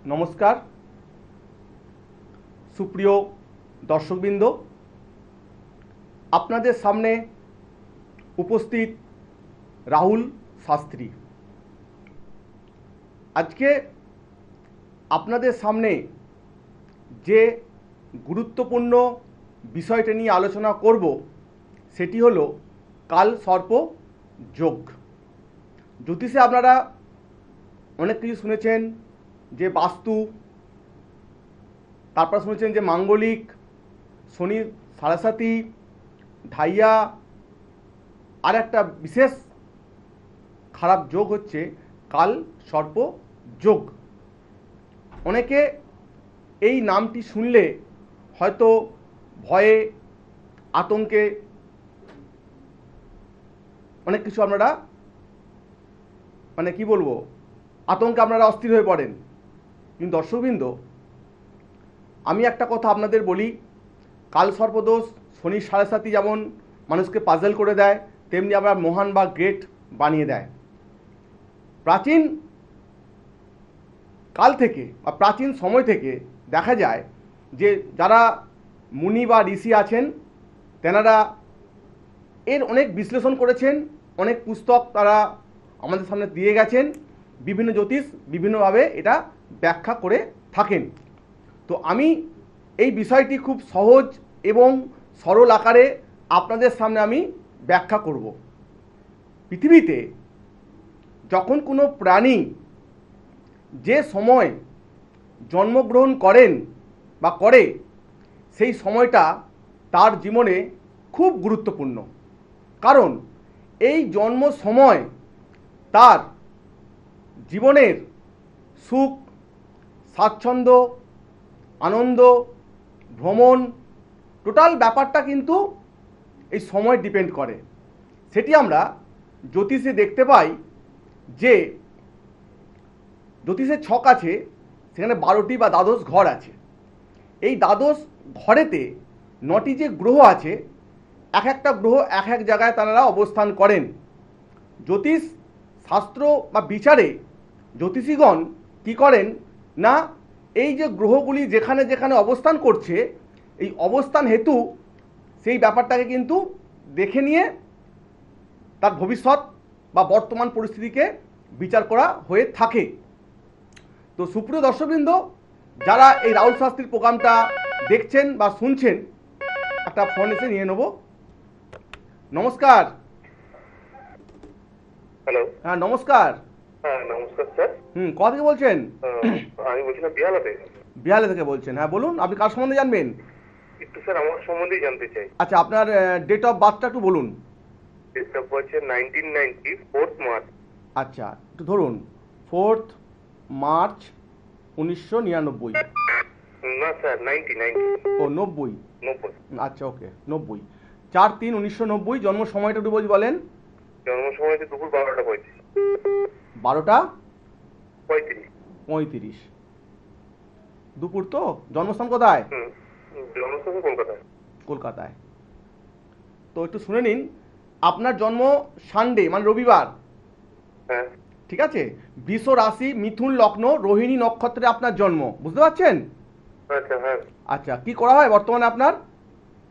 নমস্কার সুপ্রিয় দর্শকবৃন্দ, আপনাদের সামনে উপস্থিত রাহুল শাস্ত্রী। আজকে আপনাদের সামনে যে গুরুত্বপূর্ণ বিষয়টা নিয়ে আলোচনা করব সেটি হলো কাল সর্প যোগ। জ্যোতিষে আপনারা অনেক কিছু শুনেছেন, যে বাস্তু, তারপর শুনেছেন যে মাঙ্গলিক, শনি সাড়ে ঢাইয়া, আর একটা বিশেষ খারাপ যোগ হচ্ছে কাল সর্প যোগ। অনেকে এই নামটি শুনলে হয়তো ভয়ে আতঙ্কে অনেক কিছু আপনারা কি বলবো, আতঙ্কে আপনারা অস্থির হয়ে পড়েন। কিন্তু দর্শকবৃন্দ, আমি একটা কথা আপনাদের বলি, কাল সর্পদোষ, শনি সাড়ে যেমন মানুষকে পাজল করে দেয়, তেমনি আবার মহান বা গ্রেট বানিয়ে দেয়। প্রাচীন কাল থেকে বা প্রাচীন সময় থেকে দেখা যায় যে যারা মুনি বা ঋষি আছেন তেনারা এর অনেক বিশ্লেষণ করেছেন, অনেক পুস্তক তারা আমাদের সামনে দিয়ে গেছেন, বিভিন্ন জ্যোতিষ বিভিন্নভাবে এটা ব্যাখ্যা করে থাকেন। তো আমি এই বিষয়টি খুব সহজ এবং সরল আকারে আপনাদের সামনে আমি ব্যাখ্যা করব। পৃথিবীতে যখন কোনো প্রাণী যে সময় জন্মগ্রহণ করেন বা করে, সেই সময়টা তার জীবনে খুব গুরুত্বপূর্ণ। কারণ এই জন্ম সময় তার জীবনের সুখ, স্বাচ্ছন্দ্য, আনন্দ, ভ্রমণ, টোটাল ব্যাপারটা কিন্তু এই সময় ডিপেন্ড করে। সেটি আমরা জ্যোতিষে দেখতে পাই যে জ্যোতিষের ছক আছে, সেখানে 12টি বা দ্বাদশ ঘর আছে। এই দ্বাদশ ঘরেতে 9টি যে গ্রহ আছে, এক একটা গ্রহ এক এক জায়গায় তারা অবস্থান করেন। জ্যোতিষ শাস্ত্র বা বিচারে জ্যোতিষীগণ কি করেন না, এই যে গ্রহগুলি যেখানে যেখানে অবস্থান করছে, এই অবস্থান হেতু সেই ব্যাপারটাকে কিন্তু দেখে নিয়ে তার ভবিষ্যৎ বা বর্তমান পরিস্থিতিকে বিচার করা হয়ে থাকে। তো সুপ্রিয় দর্শকবৃন্দ, যারা এই রাহুল শাস্ত্রীর প্রোগ্রামটা দেখছেন বা শুনছেন, একটা ফোন এসে নিয়ে নেব। নমস্কার। হ্যালো। হ্যাঁ নমস্কার। হ্যাঁ নমস্কার স্যার। কোথা থেকে বলছেন? আমি বলছিলাম বিহালা থেকে। বিহালে থেকে বলছেন? হ্যাঁ বলুন, আপনি কার সম্বন্ধে জানবেন? একটু স্যার আমার সম্বন্ধেই জানতে চাই। আচ্ছা, আপনার ডেট অফ বার্থটা একটু বলুন। Date of birth 1990 4th March. আচ্ছা, একটু ধরুন 4th মার্চ 1999। না স্যার 90। ও 90। 90। আচ্ছা ওকে, 90। 4/3/1990 জন্ম সময়টা একটু বলেন। জন্ম সময় হচ্ছে দুপুর 12:35। 12:35 দুপুর তো? জন্মস্থান কোথায়? জন্মস্থান কলকাতায়। কলকাতায়। তো একটু শুনে নিন, আপনার জন্ম সানডে মানে রবিবার। হ্যাঁ ঠিক আছে। বৃষ রাশি, মিথুন লগ্ন, রোহিণী নক্ষত্রে আপনার জন্ম, বুঝতে পারছেন? আচ্ছা হ্যাঁ। আচ্ছা, কি করা হয় বর্তমানে আপনার?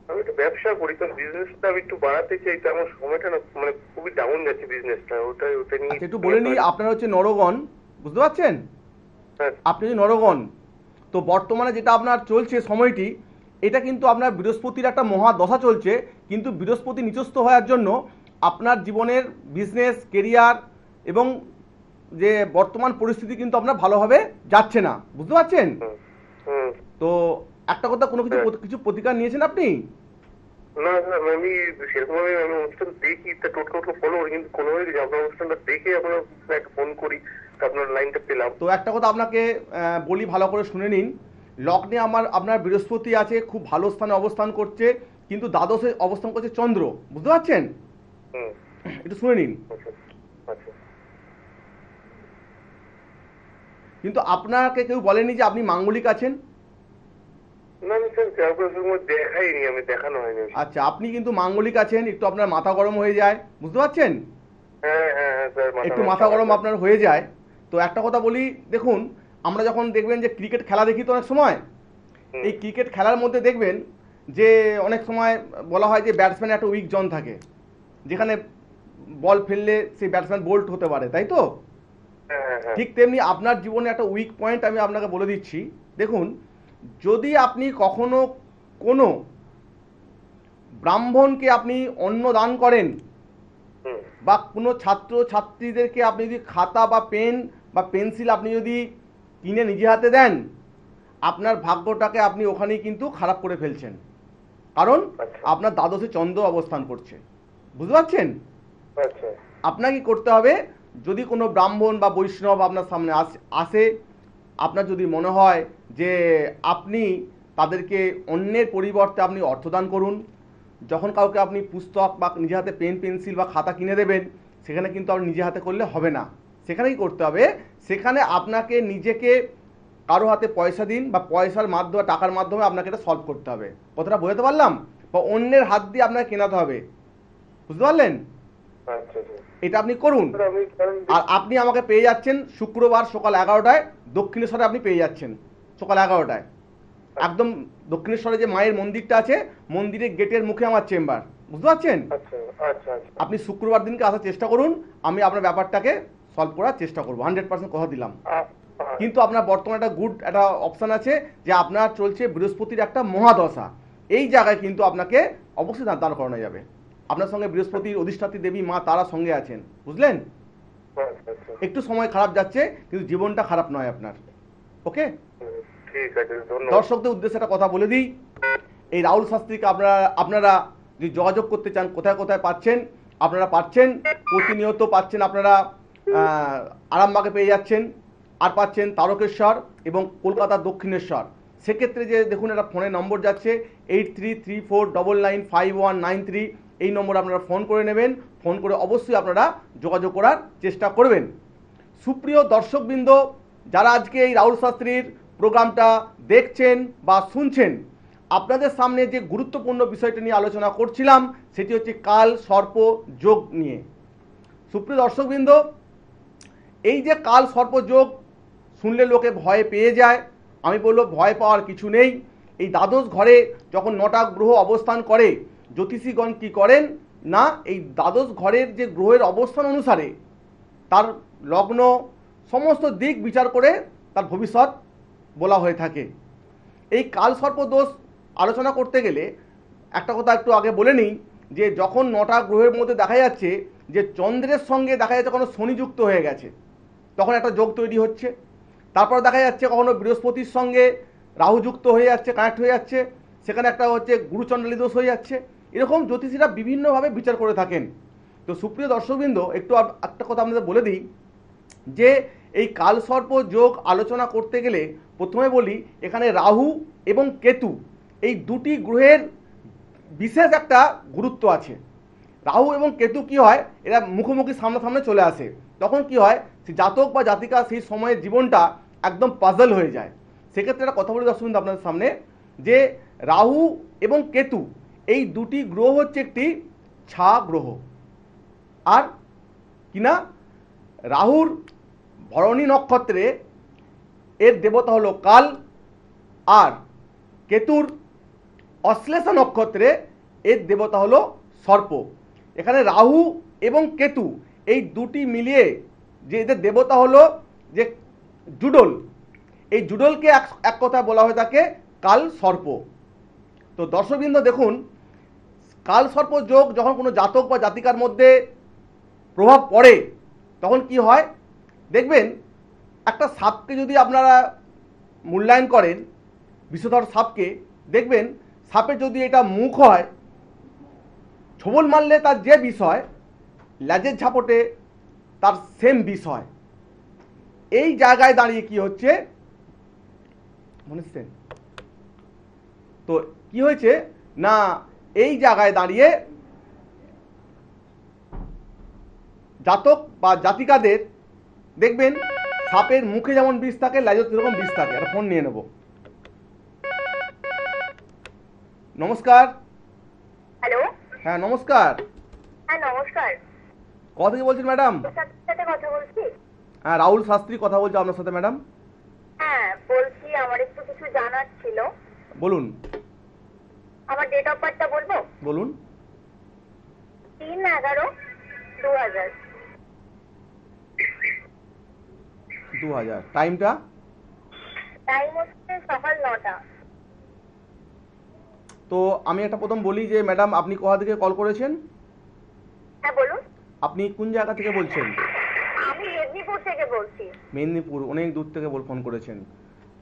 আমি একটু ব্যবসা করি, তো বিজনেসটা আমি একটু বাড়াতে চাই, তো আমার সময়টা না মানে খুবই ডাউন যাচ্ছে বিজনেসটা, ওটা নিয়ে আচ্ছা, একটু বলে নিই, আপনার হচ্ছে নরগণ, বুঝতে পারছেন? হ্যাঁ। আপনি হচ্ছে নরগণ। তো বর্তমানে যেটা আপনার চলছে সময়টি, এটা কিন্তু আপনার বৃহস্পতির একটা মহাদশা চলছে, কিন্তু বৃহস্পতি নিচস্থ হওয়ার জন্য আপনার জীবনের বিজনেস, কেরিয়ার এবং যে বর্তমান পরিস্থিতি কিন্তু আপনার ভালোভাবে যাচ্ছে না, বুঝতে পারছেন? তো একটা কথা, কোনো কিছু প্রতিকার নিয়েছেন আপনি? না স্যার, আমি সেরকম আমি অনুষ্ঠান দেখি, তা টোটকা ফলো করি, কিন্তু কোনোভাবে যদি আপনার অনুষ্ঠানটা দেখে আপনার একটা ফোন করি, তো আপনার লাইনটা পেলাম। তো একটা কথা আপনাকে বলি, ভালো করে শুনে নিন। লগ্নে আপনার বৃহস্পতি আছে, খুব ভালো স্থানে অবস্থান করছে, কিন্তু দ্বাদশে অবস্থান করছে চন্দ্র, বুঝতে পারছেন? একটু শুনে নিন। আচ্ছা। কিন্তু আপনাকে কেউ বলেনি যে আপনি মাঙ্গলিক আছেন। না স্যার, দেখাইনি, আমি দেখানো হয়নি। আচ্ছা, আপনি কিন্তু মাঙ্গলিক আছেন, একটু আপনার মাথা গরম হয়ে যায়, বুঝতে পারছেন? হ্যাঁ স্যার, একটু মাথা গরম আপনার হয়ে যায়। তো একটা কথা বলি, দেখুন, আমরা যখন দেখবেন যে ক্রিকেট খেলা দেখি তো অনেক সময়, হুম। এই ক্রিকেট খেলার মধ্যে দেখবেন যে অনেক সময় বলা হয় যে ব্যাটসম্যান একটা উইক জোন থাকে, যেখানে বল ফেললে সেই ব্যাটসম্যান বোল্ড হতে পারে, তাই তো? হ্যাঁ হ্যাঁ হ্যাঁ। ঠিক তেমনি আপনার জীবনে একটা উইক পয়েন্ট আমি আপনাকে বলে দিচ্ছি। দেখুন, যদি আপনি কখনো কোনো ব্রাহ্মণকে আপনি অন্ন দান করেন, হুম। বা কোনো ছাত্র ছাত্রীদেরকে আপনি যদি খাতা বা পেন বা পেন্সিল আপনি যদি কিনে নিজে হাতে দেন, আপনার ভাগ্যটাকে আপনি ওখানেই কিন্তু খারাপ করে ফেলছেন। কারণ আচ্ছা আপনার দ্বাদশে চন্দ্র অবস্থান করছে। বুঝতে পারছেন? আচ্ছা। আপনাকে কি করতে হবে, যদি কোনো ব্রাহ্মণ বা বৈষ্ণব আপনার সামনে আসে, আপনার যদি মনে হয় যে আপনি তাদেরকে অন্যের পরিবর্তে আপনি অর্থদান করুন। যখন কাউকে আপনি পুস্তক বা নিজে হাতে পেন পেন্সিল বা খাতা কিনে দেবেন, সেখানে কিন্তু আপনি নিজে হাতে করলে হবে না। সেখানেই করতে হবে, সেখানে আপনাকে নিজেকে কারো হাতে পয়সা দিন, বা পয়সার মাধ্যমে টাকার মাধ্যমে আপনাকে এটা সলভ করতে হবে। কথাটা বোঝাতে পারলাম? বা অন্যের হাত দিয়ে আপনাকে কেনাতে হবে। বুঝতে পারলেন? আচ্ছা আচ্ছা। এটা আপনি করুন। স্যার আমি কারণ আর আপনি আমাকে পেয়ে যাচ্ছেন শুক্রবার সকাল 11টায়, দক্ষিণেশ্বরে আপনি পেয়ে যাচ্ছেন সকাল 11টায়। একদম দক্ষিণেশ্বরে যে মায়ের মন্দিরটা আছে, মন্দিরের গেটের মুখে আমার চেম্বার। বুঝতে পারছেন? আচ্ছা আচ্ছা আচ্ছা। আপনি শুক্রবার দিনকে আসার চেষ্টা করুন, আমি আপনার ব্যাপারটাকে সলভ করার চেষ্টা করবো, 100% কথা দিলাম। কিন্তু আপনার বর্তমানে একটা গুড একটা অপশান আছে, যে আপনার চলছে বৃহস্পতির একটা মহাদশা। এই জায়গায় কিন্তু আপনাকে অবশ্যই দান করানো যাবে। আপনার সঙ্গে বৃহস্পতির অধিষ্ঠাত্রী দেবী মা তারা সঙ্গে আছেন, বুঝলেন? আচ্ছা আচ্ছা। একটু সময় খারাপ যাচ্ছে, কিন্তু জীবনটা খারাপ নয় আপনার। ওকে? ঠিক আছে, ধন্যবাদ। দর্শকদের উদ্দেশ্যে একটা কথা বলে দিই, এই রাহুল শাস্ত্রীকে আপনারা যদি যোগাযোগ করতে চান, কোথায় কোথায় পাচ্ছেন? আপনারা পাচ্ছেন, প্রতিনিয়ত পাচ্ছেন আপনারা আরামবাগে পেয়ে যাচ্ছেন, আর পাচ্ছেন তারকেশ্বর এবং কলকাতার দক্ষিণেশ্বর। সেক্ষেত্রে যে দেখুন একটা ফোনের নম্বর যাচ্ছে 8334995193, এই নম্বরে আপনারা ফোন করে নেবেন। ফোন করে অবশ্যই আপনারা যোগাযোগ করার চেষ্টা করবেন। সুপ্রিয় দর্শকবৃন্দ, যারা আজকে এই রাহুল শাস্ত্রীর প্রোগ্রামটা দেখছেন বা শুনছেন, আপনাদের সামনে যে গুরুত্বপূর্ণ বিষয়টা নিয়ে আলোচনা করছিলাম, সেটি হচ্ছে কাল সর্প যোগ নিয়ে। সুপ্রিয় দর্শকবৃন্দ, এই যে কাল সর্প যোগ শুনলে লোকে ভয় পেয়ে যায়, আমি বলবো ভয় পাওয়ার কিছু নেই। এই দ্বাদশ ঘরে যখন 9টা গ্রহ অবস্থান করে, জ্যোতিষীগণ কি করেন না, এই দ্বাদশ ঘরের যে গ্রহের অবস্থান অনুসারে তার লগ্ন সমস্ত দিক বিচার করে তার ভবিষ্যৎ বলা হয়ে থাকে। এই কালসর্প দোষ আলোচনা করতে গেলে একটা কথা একটু আগে বলে নিই, যে যখন 9টা গ্রহের মধ্যে দেখা যাচ্ছে যে চন্দ্রের সঙ্গে দেখা যাচ্ছে কোনো শনি যুক্ত হয়ে গেছে, তখন একটা যোগ তৈরি হচ্ছে। তারপর দেখা যাচ্ছে কখনো বৃহস্পতির সঙ্গে রাহু যুক্ত হয়ে যাচ্ছে, কানেক্ট হয়ে যাচ্ছে, সেখানে একটা হচ্ছে গুরুচণ্ডালী দোষ হয়ে যাচ্ছে। এরকম জ্যোতিষীরা বিভিন্নভাবে বিচার করে থাকেন। তো সুপ্রিয় দর্শকবৃন্দ, একটু একটা কথা আপনাদের বলে দিই, যে এই কালসর্প যোগ আলোচনা করতে গেলে প্রথমে বলি, এখানে রাহু এবং কেতু এই দুটি গ্রহের বিশেষ একটা গুরুত্ব আছে। রাহু এবং কেতু কি হয়, এরা মুখোমুখি সামনাসামনি চলে আসে, তখন কি হয়, সেই জাতক বা জাতিকা সেই সময়ের জীবনটা একদম পাজল হয়ে যায়। সেক্ষেত্রে একটা কথা বলে দর্শক আপনাদের সামনে, যে রাহু এবং কেতু এই দুটি গ্রহ হচ্ছে একটি ছা গ্রহ। আর কিনা রাহুর ভরণী নক্ষত্রে এর দেবতা হলো কাল, আর কেতুর অশ্লেষা নক্ষত্রে এর দেবতা হলো সর্প। এখানে রাহু এবং কেতু এই দুটি মিলিয়ে যে এদের দেবতা হলো যে জুডল, এই জুডলকে এক কথা বলা হয়ে থাকে কাল সর্প। তো দর্শকবৃন্দ দেখুন, কাল সর্প যোগ যখন কোনো জাতক বা জাতিকার মধ্যে প্রভাব পড়ে, তখন কি হয় দেখবেন, একটা সাপকে যদি আপনারা মূল্যায়ন করেন, বিষধর সাপকে, দেখবেন সাপের যদি এটা মুখ হয়, ছোবল মারলে তার যে বিষ হয়, লেজের ঝাপটে তার সেম বিষ হয়। এই জায়গায় দাঁড়িয়ে কি হচ্ছে বুঝছেন? তো কি হয়েছে না, এই জায়গায় দাঁড়িয়ে জাতক বা জাতিকাদের দেখবেন সাপের মুখে যেমন বিষ থাকে, লেজে সেরকম বিষ থাকে। একটা ফোন নিয়ে নেব। নমস্কার। হ্যালো। হ্যাঁ নমস্কার। হ্যাঁ নমস্কার। কোথা থেকে বলছেন ম্যাডাম? সাথে কথা বলছি। হ্যাঁ রাহুল শাস্ত্রী কথা বলছে আপনার সাথে ম্যাডাম। হ্যাঁ বলছি, আমার একটু কিছু জানার ছিল। বলুন আমার ডেট অফ বার্থটা বলবো? বলুন। 3/11/2000। 2000। টাইমটা? টাইম হচ্ছে সকাল 9টা। তো আমি একটা প্রথম বলি যে ম্যাডাম আপনি কোথা থেকে কল করেছেন? হ্যাঁ বলুন। আপনি কোন জায়গা থেকে বলছেন? আমি মেদিনীপুর থেকে বলছি। মেদিনীপুর, অনেক দূর থেকে ফোন করেছেন।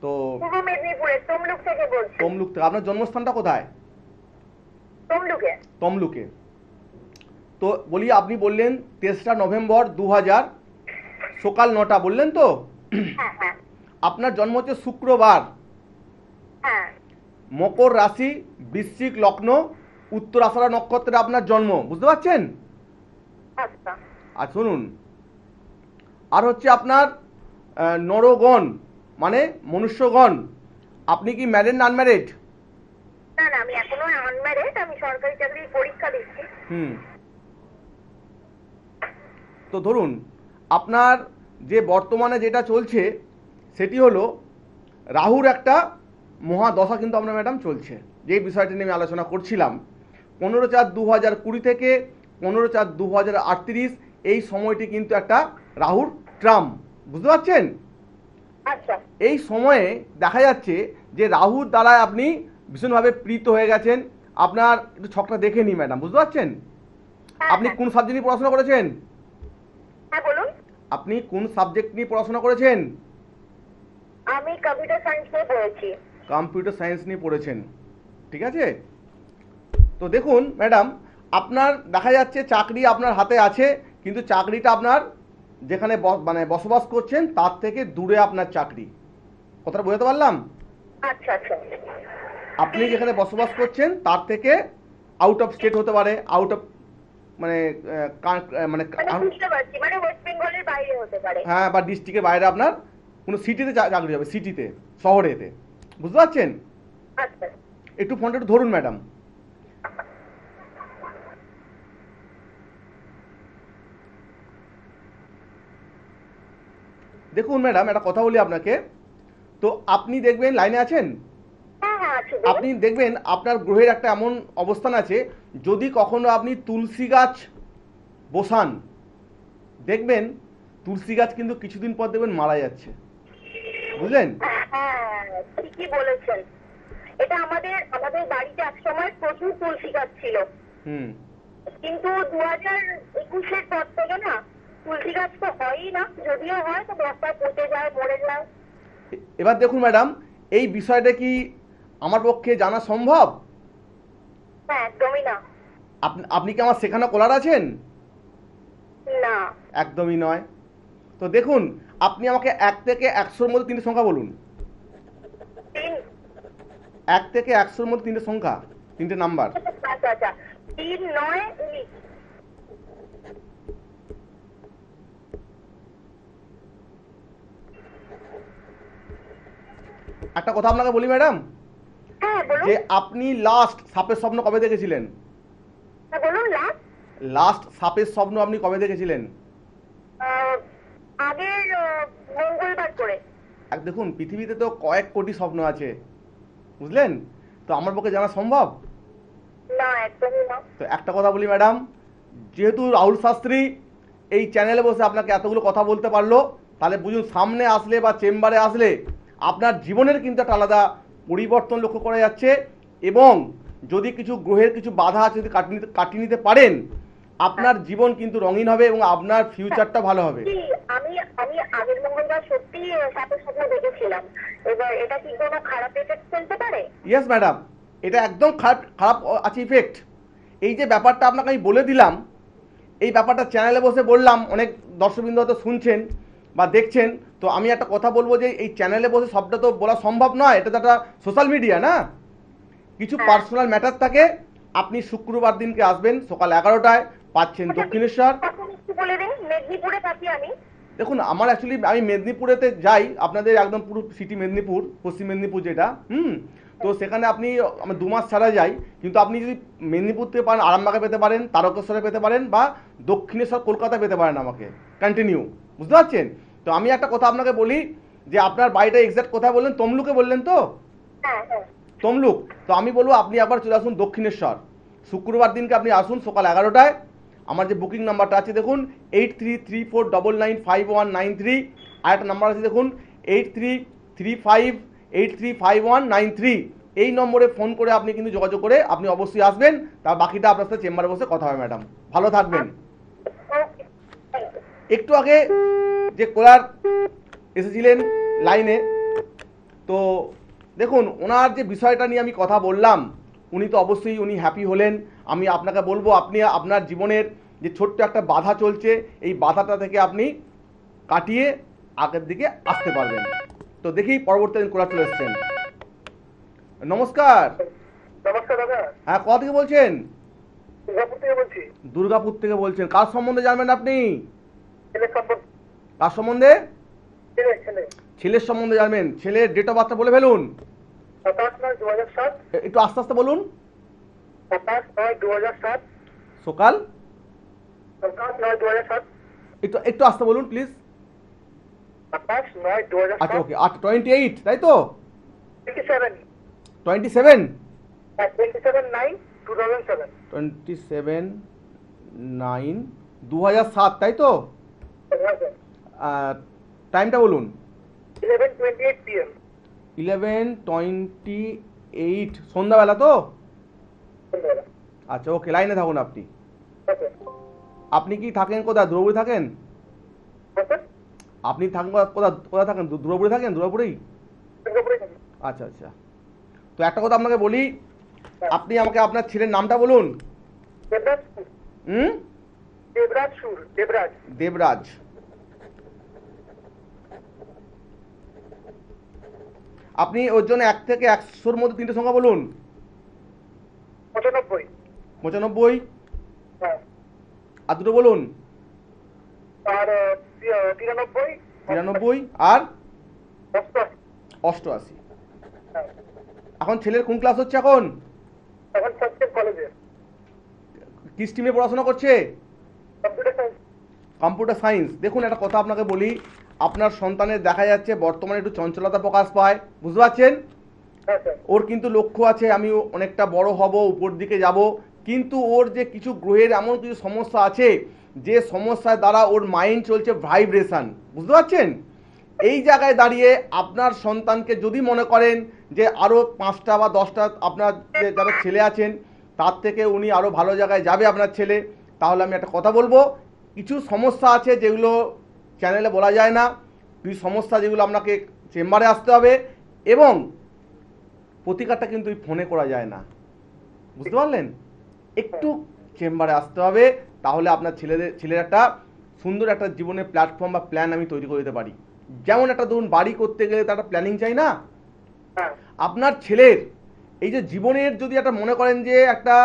তো পূর্ব মেদিনীপুরের তমলুক থেকে বলছি। তমলুক থেকে। আপনার জন্মস্থানটা কোথায়? তমলুকে। তমলুকে। তো বলি, আপনি বললেন 3রা নভেম্বর 2000 সকাল 9টা বললেন তো? হ্যাঁ হ্যাঁ আপনার জন্ম হচ্ছে শুক্রবার, হ্যাঁ। মকর রাশি, বৃশ্চিক লগ্ন, উত্তর আষাঢ়া নক্ষত্রে আপনার জন্ম, বুঝতে পারছেন? আচ্ছা। আর শুনুন, আর হচ্ছে আপনার নরগণ মানে মনুষ্যগণ। আপনি কি ম্যারিড না আনম্যারিড? না না, আমি এখনো আনম্যারিড, আমি সরকারি চাকরির পরীক্ষা দিচ্ছি। হুম। তো ধরুন, আপনার যে বর্তমানে যেটা চলছে সেটি হলো রাহুর একটা মহাদশা কিন্তু আপনার ম্যাডাম চলছে, যে বিষয়টি নিয়ে আমি আলোচনা করছিলাম। 15/4/2020 থেকে 15/4/2038 এই সময়টি কিন্তু একটা রাহুর ট্রাম, বুঝতে পারছেন? আচ্ছা। এই সময়ে দেখা যাচ্ছে যে রাহুর দ্বারা আপনি ভীষণভাবে প্রীত হয়ে গেছেন। আপনার একটু ছকটা দেখে নিই ম্যাডাম, বুঝতে পারছেন? হ্যাঁ, আপনি হ্যাঁ। কোন সাবজেক্ট নিয়ে পড়াশোনা করেছেন? হ্যাঁ বলুন। আপনি কোন সাবজেক্ট নিয়ে পড়াশোনা করেছেন? আমি কম্পিউটার সায়েন্স নিয়ে পড়েছি। কম্পিউটার সায়েন্স নিয়ে পড়েছেন, ঠিক আছে। তো দেখুন ম্যাডাম, আপনার দেখা যাচ্ছে চাকরি আপনার হাতে আছে, কিন্তু চাকরিটা আপনার যেখানে মানে বসবাস করছেন তার থেকে দূরে আপনার চাকরি। কথাটা বোঝাতে পারলাম? আচ্ছা আচ্ছা। আপনি যেখানে বসবাস করছেন তার থেকে আউট অফ স্টেট হতে পারে, আউট অফ মানে মানে মানে বুঝতে পারছি, মানে ওয়েস্ট বেঙ্গলের বাইরে হতে পারে। হ্যাঁ, বা ডিস্ট্রিক্টের বাইরে আপনার কোনো সিটিতে চাকরি হবে, সিটিতে, শহরেতে, বুঝতে পারছেন? আচ্ছা। একটু ফোনটা একটু ধরুন ম্যাডাম। দেখুন ম্যাডাম, একটা কথা বলি আপনাকে। তো আপনি দেখবেন, লাইনে আছেন? হ্যাঁ হ্যাঁ আছে। আপনি দেখবেন আপনার গ্রহের একটা এমন অবস্থান আছে, যদি কখনো আপনি তুলসী গাছ বসান, দেখবেন তুলসী গাছ কিন্তু কিছুদিন পর দেখবেন মারা যাচ্ছে, বুঝলেন? হ্যাঁ ঠিকই বলেছেন। এটা আমাদের আমাদের বাড়িতে একসময় প্রচুর তুলসী গাছ ছিল, হুম। কিন্তু 2021-এর পর থেকে না তুলসী গাছ তো হয়ই না, যদিও হয় তো রাস্তায় পচে যায়, মরে যায়। এবার দেখুন ম্যাডাম, এই বিষয়টা কি আমার পক্ষে জানা সম্ভব? হ্যাঁ একদমই না। আপনি কি আমার শেখানো কলার আছেন? না। একদমই নয়। তো দেখুন, আপনি আমাকে 1 থেকে 100-র মধ্যে 3টে সংখ্যা বলুন। 1 থেকে 100-র মধ্যে 3টে সংখ্যা, 3টে নাম্বার। আচ্ছা আচ্ছা। 3, 9, 19। একটা কথা আপনাকে বলি ম্যাডাম, হ্যাঁ বলুন। যে আপনি লাস্ট সাপের স্বপ্ন কবে দেখেছিলেন? হ্যাঁ বলুন। লাস্ট লাস্ট সাপের স্বপ্ন আপনি কবে দেখেছিলেন? আগের মঙ্গলবার করে। দেখুন, পৃথিবীতে তো কয়েক কোটি স্বপ্ন আছে, বুঝলেন? তো আমার পক্ষে জানা সম্ভব? না একদমই না। তো একটা কথা বলি ম্যাডাম, যেহেতু রাহুল শাস্ত্রী এই চ্যানেলে বসে আপনাকে এতগুলো কথা বলতে পারলো, তাহলে বুঝুন সামনে আসলে বা চেম্বারে আসলে আপনার জীবনের কিন্তু একটা আলাদা পরিবর্তন লক্ষ্য করা যাচ্ছে। এবং যদি কিছু গ্রহের কিছু বাধা আছে যদি কাটিয়ে নিতে পারেন, আপনার জীবন কিন্তু রঙিন হবে এবং আপনার ফিউচারটা ভালো হবে। আমি আমি আগের মঙ্গলবার সত্যি সাপের স্বপ্ন দেখেছিলাম। এবার এটা কি কোনো খারাপ এফেক্ট ফেলতে পারে? ইয়েস ম্যাডাম, এটা একদম খারাপ খারাপ আছে ইফেক্ট। এই যে ব্যাপারটা আপনাকে আমি বলে দিলাম, এই ব্যাপারটা চ্যানেলে বসে বললাম, অনেক দর্শকবৃন্দ হয়তো শুনছেন বা দেখছেন। তো আমি একটা কথা বলবো যে এই চ্যানেলে বসে সবটা তো বলা সম্ভব নয়, এটা তো একটা সোশ্যাল মিডিয়া না, কিছু পার্সোনাল ম্যাটার থাকে। আপনি শুক্রবার দিনকে আসবেন সকাল 11টায়, পাচ্ছেন দক্ষিণেশ্বর। বলে দিন, মেদিনীপুরে থাকি আমি। দেখুন, আমার অ্যাকচুয়ালি আমি মেদিনীপুরেতে যাই, আপনাদের একদম পুরো সিটি মেদিনীপুর, পশ্চিম মেদিনীপুর যেটা। তো সেখানে আপনি আমি 2 মাস ছাড়া যাই, কিন্তু আপনি যদি মেদিনীপুর থেকে পান আরামবাগে পেতে পারেন, তারকেশ্বরে পেতে পারেন, বা দক্ষিণেশ্বর কলকাতা পেতে পারেন আমাকে কন্টিনিউ, বুঝতে পারছেন? তো আমি একটা কথা আপনাকে বলি, যে আপনার বাড়িটা এক্সাক্ট কোথায় বললেন, তমলুকে বললেন তো? হ্যাঁ হ্যাঁ তমলুক। তো আমি বলবো আপনি একবার চলে আসুন দক্ষিণেশ্বর, শুক্রবার দিনকে আপনি আসুন সকাল 11টায়। আমার যে বুকিং নাম্বারটা আছে দেখুন 8334995193, আর একটা নাম্বার আছে দেখুন 8335835193। এই নম্বরে ফোন করে আপনি কিন্তু যোগাযোগ করে আপনি অবশ্যই আসবেন, তার বাকিটা আপনার সাথে চেম্বারে বসে কথা হবে ম্যাডাম। ভালো থাকবেন। Okay thank you. একটু আগে যে কলার এসেছিলেন লাইনে, তো দেখুন ওনার যে বিষয়টা নিয়ে আমি কথা বললাম, উনি তো অবশ্যই উনি হ্যাপি হলেন। আমি আপনাকে বলবো আপনি আপনার জীবনের যে ছোট্ট একটা বাধা চলছে, এই বাধাটা থেকে আপনি কাটিয়ে আগের দিকে আসতে পারবেন। তো দেখি পরবর্তী দিন কলার চলে এসছেন। নমস্কার। নমস্কার দাদা, হ্যাঁ, কোথা থেকে বলছেন? দুর্গাপুর থেকে বলছি। দুর্গাপুর থেকে বলছেন। কার সম্বন্ধে জানবেন আপনি? ছেলে সম্পর্কে। কার সম্বন্ধে? ছেলে ছেলে ছেলের সম্বন্ধে জানবেন। ছেলের ডেট অফ বার্থটা বলে ফেলুন। 27/9/2007। একটু আস্তে আস্তে বলুন। 27/9/2007। সকাল 27/9/2007। একটু একটু আস্তে বলুন প্লিজ। 27/9/2007। আচ্ছা ওকে, 28 তাই তো? 27। 27 হ্যাঁ 27/9/2007। 27/9/2007 তাই তো? হ্যাঁ স্যার। টাইমটা বলুন। 11:28 PM। 11:28 সন্ধ্যাবেলা তো? সন্ধ্যাবেলা। আচ্ছা ওকে, লাইনে থাকুন আপনি। হ্যাঁ স্যার। আপনি কি থাকেন কোথায়? দুর্গাপুরে থাকেন? হ্যাঁ স্যার। আপনি থাকেন কোথায়? কোথায় থাকেন? দুর্গাপুরে থাকেন? দুর্গাপুরেই? দুর্গাপুরে থাকি। আচ্ছা আচ্ছা। তো একটা কথা আপনাকে বলি, আপনি আমাকে আপনার ছেলের নামটা বলুন। দেবরাজ সুর। হুম? দেবরাজ সুর। দেবরাজ। দেবরাজ। আপনি ওর জন্য 1 থেকে 100-র মধ্যে 3টে সংখ্যা বলুন। 95। 95। হ্যাঁ। আর দুটো বলুন। আর 93। 93 আর 88। 88। হ্যাঁ। এখন ছেলের কোন ক্লাস হচ্ছে এখন? এখন ফার্স্ট ইয়ার কলেজে। কি স্ট্রিমে পড়াশোনা করছে? Computer science. Computer science. দেখুন একটা কথা আপনাকে বলি, আপনার সন্তানের দেখা যাচ্ছে বর্তমানে একটু চঞ্চলতা প্রকাশ পায়, বুঝতে পারছেন? হ্যাঁ স্যার। ওর কিন্তু লক্ষ্য আছে আমি অনেকটা বড় হব, উপর দিকে যাব, কিন্তু ওর যে কিছু গ্রহের এমন কিছু সমস্যা আছে যে সমস্যার দ্বারা ওর মাইন্ড চলছে ভাইব্রেশন, বুঝতে পারছেন? এই জায়গায় দাঁড়িয়ে আপনার সন্তানকে যদি মনে করেন যে আরও 5টা বা 10টা আপনার যে যারা ছেলে আছেন তার থেকে উনি আরও ভালো জায়গায় যাবে আপনার ছেলে, তাহলে আমি একটা কথা বলবো, কিছু সমস্যা আছে যেগুলো চ্যানেলে বলা যায় না, কিছু সমস্যা যেগুলো আপনাকে চেম্বারে আসতে হবে, এবং প্রতিকারটা কিন্তু ওই ফোনে করা যায় না, বুঝতে পারলেন? একটু চেম্বারে আসতে হবে, তাহলে আপনার ছেলের একটা সুন্দর একটা জীবনের প্ল্যাটফর্ম বা প্ল্যান আমি তৈরি করে দিতে পারি। যেমন একটা ধরুন বাড়ি করতে গেলে তার একটা প্ল্যানিং চাই না? হ্যাঁ। আপনার ছেলের এই যে জীবনের যদি একটা মনে করেন যে একটা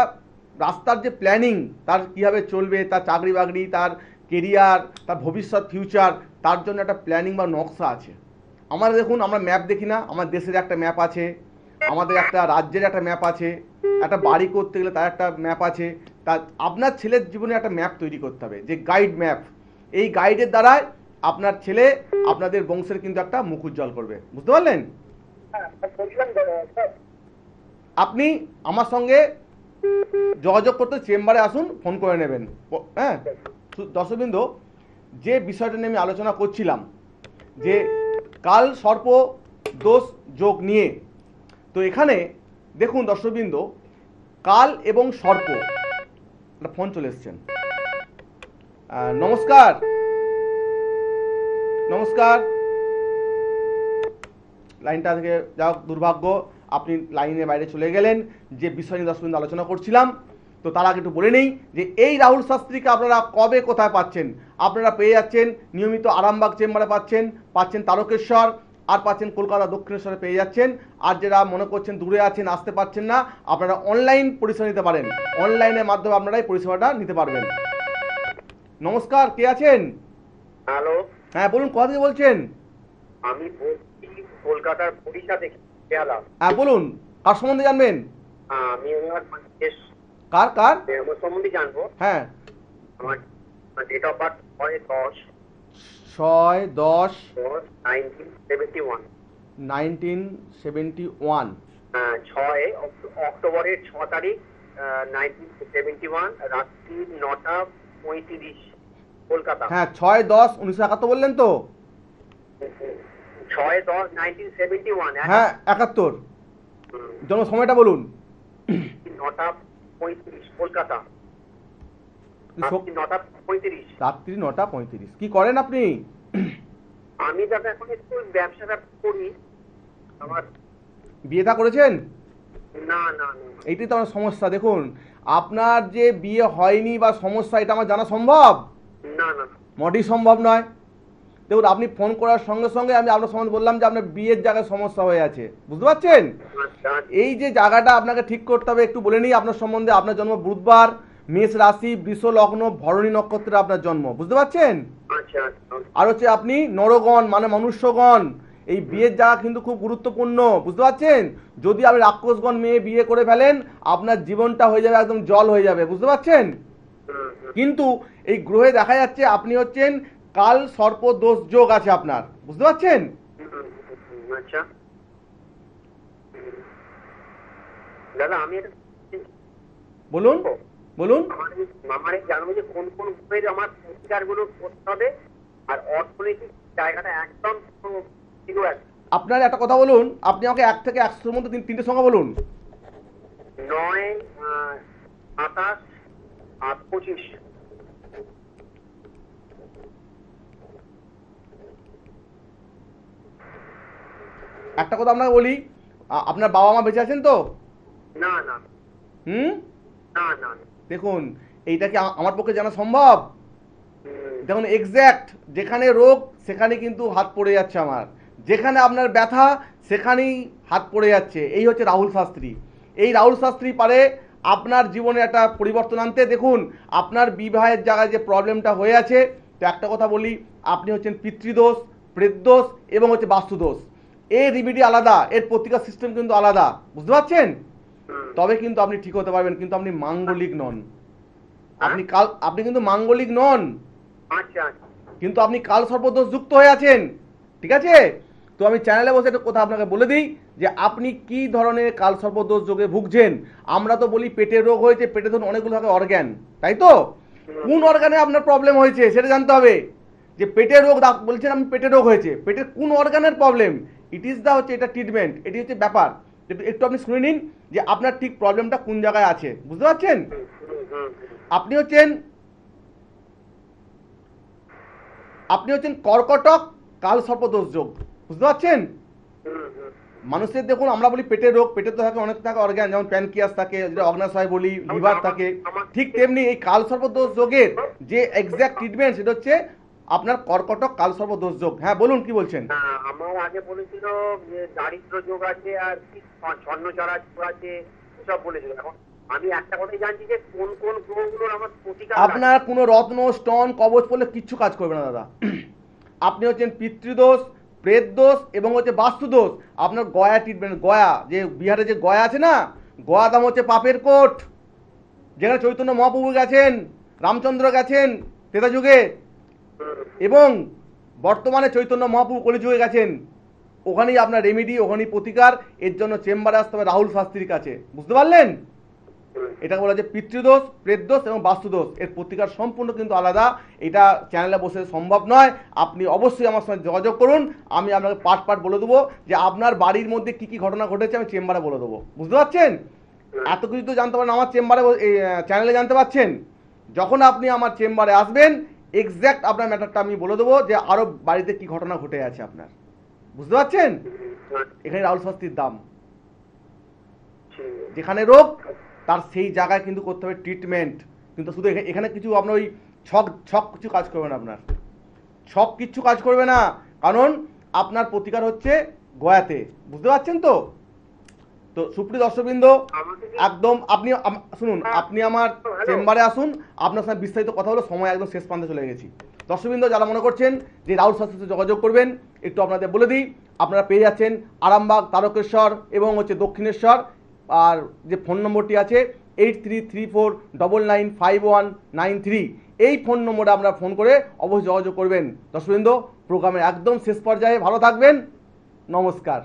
রাস্তার যে প্ল্যানিং, তার কীভাবে চলবে, তার চাকরি বাকরি, তার কেরিয়ার, তার ভবিষ্যৎ ফিউচার, তার জন্য একটা প্ল্যানিং বা নকশা আছে। আমাদের দেখুন, আমরা ম্যাপ দেখি না? আমার দেশের একটা ম্যাপ আছে, আমাদের একটা রাজ্যের একটা ম্যাপ আছে, একটা বাড়ি করতে গেলে তার একটা ম্যাপ আছে। তা আপনার ছেলের জীবনে একটা ম্যাপ তৈরি করতে হবে, যে গাইড ম্যাপ। এই গাইডের দ্বারাই আপনার ছেলে আপনাদের বংশের কিন্তু একটা মুখ উজ্জ্বল করবে, বুঝতে পারলেন? হ্যাঁ বলছিলাম স্যার। আপনি আমার সঙ্গে যোগাযোগ করতে চেম্বারে আসুন, ফোন করে নেবেন। হ্যাঁ দর্শকবৃন্দ, যে বিষয়টা নিয়ে আমি আলোচনা করছিলাম যে কাল সর্প দোষ যোগ নিয়ে, তো এখানে দেখুন দর্শকবৃন্দ, কাল এবং সর্প, একটা ফোন চলে এসছেন। নমস্কার। নমস্কার। লাইনটা থেকে যা দুর্ভাগ্য, আপনি লাইনের বাইরে চলে গেলেন। যে বিষয় নিয়ে দর্শকবৃন্দ আলোচনা করছিলাম, তো তার আগে একটু বলে নেই যে এই রাহুল শাস্ত্রীকে আপনারা কবে কোথায় পাচ্ছেন। আপনারা পেয়ে যাচ্ছেন নিয়মিত আরামবাগ চেম্বারে, পাচ্ছেন তারকেশ্বর, আর পাচ্ছেন কলকাতা দক্ষিণেশ্বরে পেয়ে যাচ্ছেন। আর যারা মনে করছেন দূরে আছেন, আসতে পারছেন না, আপনারা অনলাইন পরিষেবা নিতে পারেন। অনলাইনের মাধ্যমে আপনারা এই পরিষেবাটা নিতে পারবেন। নমস্কার, কে আছেন? হ্যালো। হ্যাঁ বলুন, কোথা থেকে বলছেন? আমি বলছি কলকাতার পুরীটা থেকে পেয়ালা। হ্যাঁ বলুন, কার সম্বন্ধে জানবেন? আমি আমার কার কার আমার সম্বন্ধে জানবো। হ্যাঁ আমার ডেট অফ বার্থ 10 6/10 1971। 1971। 6 অক্টোবরের 6 তারিখ 1971 রাত্রি 9:35 কলকাতা। হ্যাঁ 6/10/1971 বললেন তো? 6/10/1971 হ্যাঁ 71। জন্ম সময়টা বলুন। 9:35 কলকাতা। রাত্রি 9:35। রাত্রি 9:35। কি করেন আপনি? আমি দাদা এখন একটু ব্যবসাটা করি। আমার বিয়ে থা করেছেন? না না না এইটাই তো আমার সমস্যা। দেখুন আপনার যে বিয়ে হয়নি বা সমস্যা, এটা আমার জানা সম্ভব? না না মোটেই সম্ভব নয়। দেখুন আপনি ফোন করার সঙ্গে সঙ্গে আমি আপনার সম্বন্ধে বললাম যে আপনার বিয়ের জায়গায় সমস্যা হয়ে আছে, বুঝতে পারছেন? আচ্ছা এই যে জায়গাটা আপনাকে ঠিক করতে হবে, একটু বলে নিই আপনার সম্বন্ধে। আপনার জন্ম বুধবার, মেষ রাশি, বৃষ লগ্ন, ভরণী নক্ষত্রে আপনার জন্ম, বুঝতে পারছেন? আচ্ছা আচ্ছা আর হচ্ছে আপনি নরগণ মানে মনুষ্যগণ। এই বিয়ের জায়গা কিন্তু খুব গুরুত্বপূর্ণ, বুঝতে পারছেন? যদি আপনি রাক্ষসগণ মেয়ে বিয়ে করে ফেলেন, আপনার জীবনটা হয়ে যাবে একদম জল হয়ে যাবে, বুঝতে পারছেন? কিন্তু এই গ্রহে দেখা যাচ্ছে আপনি হচ্ছেন কাল সর্প দোষ যোগ আছে আপনার, বুঝতে পারছেন? আচ্ছা দাদা আমি এটা বলুন বলুন। আমার জানবো যে কোন কোন গ্রহের আমার প্রতিকার গুলো করতে হবে, আর অর্থনৈতিক জায়গাটা একদম ঠিক আছে। আপনার একটা কথা বলুন, আপনি আমাকে 1 থেকে 100-এর মধ্যে তিনটে সংখ্যা বলুন। 9, 27 আর 25। একটা কথা আপনাকে বলি, আপনার বাবা মা বেঁচে আছেন তো? না না হুম? না না দেখুন এইটা কি আমার পক্ষে জানা সম্ভব? দেখুন এক্স্যাক্ট যেখানে রোগ সেখানে কিন্তু হাত পড়ে যাচ্ছে আমার, যেখানে আপনার ব্যথা সেখানেই হাত পড়ে যাচ্ছে। এই হচ্ছে রাহুল শাস্ত্রী। এই রাহুল শাস্ত্রী পারে আপনার জীবনে একটা পরিবর্তন আনতে। দেখুন আপনার বিবাহের জায়গায় যে প্রবলেমটা হয়ে আছে, তো একটা কথা বলি, আপনি হচ্ছেন পিতৃদোষ, প্রেতদোষ এবং হচ্ছে বাস্তুদোষ। এর রিমিডি আলাদা, এর প্রতিকার সিস্টেম কিন্তু আলাদা, বুঝতে পারছেন? তবে কিন্তু আপনি ঠিক হতে পারবেন, কিন্তু আপনি মাঙ্গলিক নন। আপনি কিন্তু মাঙ্গলিক নন, আচ্ছা কিন্তু আপনি কাল সর্পদোষ যুক্ত হয়ে আছেন, ঠিক আছে? তো আমি চ্যানেলে বসে একটা কথা আপনাকে বলে দিই যে আপনি কি ধরনের কাল সর্পদোষ যোগে ভুগছেন। আমরা তো বলি পেটের রোগ হয়েছে, পেটে ধরুন অনেকগুলো থাকে অর্গ্যান, তাই তো? কোন অর্গানে আপনার প্রবলেম হয়েছে সেটা জানতে হবে। যে পেটের রোগ বলছেন আমি পেটের রোগ হয়েছে, পেটের কোন অর্গানের প্রবলেম, ইট ইজ দা হচ্ছে এটা ট্রিটমেন্ট, এটি হচ্ছে ব্যাপার। একটু আপনি শুনে নিন যে আপনার ঠিক প্রবলেমটা কোন জায়গায় আছে, বুঝতে পারছেন? আপনি হচ্ছেন কর্কটক কাল সর্পদোষ যোগ, বুঝতে পারছেন? মানুষের দেখুন আমরা বলি পেটের রোগ, পেটে তো থাকে অনেক থাকে অর্গান, যেমন প্যানক্রিয়াস থাকে, যেটা অগ্নাশয় বলি, লিভার থাকে, ঠিক তেমনি এই কাল সর্পদোষ যোগের যে এক্স্যাক্ট ট্রিটমেন্ট সেটা হচ্ছে আপনার কর্কটক কাল সর্পদোষ যোগ। হ্যাঁ বলুন কি বলছেন? আমার আগে বলেছিল যে দারিদ্র যোগ আছে আর ছন্নচড়া যোগ আছে, সব বলেছিল। এখন আমি একটা কথাই জানছি যে কোন কোন গ্রহগুলোর আমার প্রতিকার আপনার কোনো রত্ন স্টোন কবচ পড়লে কিচ্ছু কাজ করবে না দাদা। আপনি হচ্ছেন পিতৃদোষ, প্রেত দোষ এবং হচ্ছে বাস্তুদোষ। আপনার গয়া ট্রিটমেন্ট, গয়া যে বিহারে যে গয়া আছে না, গয়া দাম হচ্ছে পাপের কোট, যেখানে চৈতন্য মহাপ্রভু গেছেন, রামচন্দ্র গেছেন ত্রেতা যুগে, এবং বর্তমানে চৈতন্য মহাপ্রভু কলিযুগে গেছেন। ওখানেই আপনার রেমেডি, ওখানেই প্রতিকার। এর জন্য চেম্বারে আসতে হবে রাহুল শাস্ত্রীর কাছে, বুঝতে পারলেন? এটাকে বলা যায় পিতৃদোষ, প্রেতদোষ এবং বাস্তুদোষ। এর প্রতিকার সম্পূর্ণ কিন্তু আলাদা, এটা চ্যানেলে বসে সম্ভব নয়। আপনি অবশ্যই আমার সঙ্গে যোগাযোগ করুন, আমি আপনাকে পার্ট পার্ট বলে দেবো যে আপনার বাড়ির মধ্যে কী কী ঘটনা ঘটেছে আমি চেম্বারে বলে দেবো, বুঝতে পারছেন? এত কিছু তো জানতে পারেন আমার চেম্বারে, এই চ্যানেলে জানতে পারছেন। যখন আপনি আমার চেম্বারে আসবেন এক্স্যাক্ট আপনার ম্যাটারটা আমি বলে দেবো যে আরও বাড়িতে কী ঘটনা ঘটে আছে আপনার, বুঝতে পারছেন? এখানে রাহুল শাস্ত্রীর দাম। যেখানে রোগ তার সেই জায়গায় কিন্তু করতে হবে ট্রিটমেন্ট। কিন্তু শুধু এখানে কিছু আপনার ওই ছক কিছু কাজ করবে না, আপনার ছক কিচ্ছু কাজ করবে না, কারণ আপনার প্রতিকার হচ্ছে গয়াতে, বুঝতে পারছেন তো? তো সুপ্রিয় দর্শকবৃন্দ, একদম আপনি শুনুন, আপনি আমার চেম্বারে আসুন, আপনার সাথে বিস্তারিত কথা হলো, সময় একদম শেষ প্রান্তে চলে গেছি। দর্শকবৃন্দ যারা মনে করছেন যে রাহুল শাস্ত্রীর সাথে যোগাযোগ করবেন, একটু আপনাদের বলে দিই, আপনারা পেয়ে যাচ্ছেন আরামবাগ, তারকেশ্বর এবং হচ্ছে দক্ষিণেশ্বর। আর যে ফোন নম্বরটি আছে 8334995193, এই ফোন নম্বরে আপনারা ফোন করে অবশ্যই যোগাযোগ করবেন। দর্শকবৃন্দ, প্রোগ্রামের একদম শেষ পর্যায়ে ভালো থাকবেন, নমস্কার।